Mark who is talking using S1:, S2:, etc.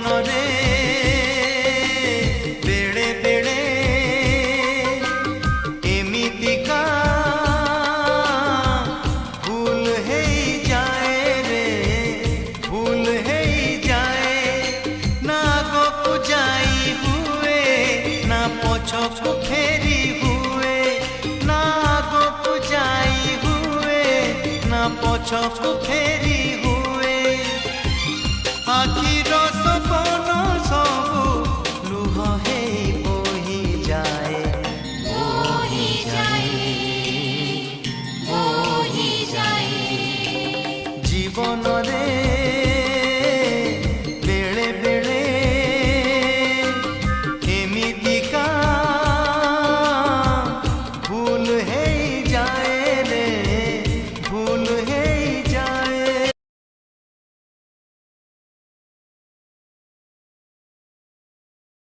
S1: रे बेड़े बेड़े एमितिका भूल है जाए रे भूल है जाए ना आगो को जाई हुए ना पछो को फेरी हुए ना आगो को जाई हुए ना पछो को फेरी हुए आखिर सपन सबू लुह हे बोही जाए
S2: बोही जाए बोही जाए
S1: जीवन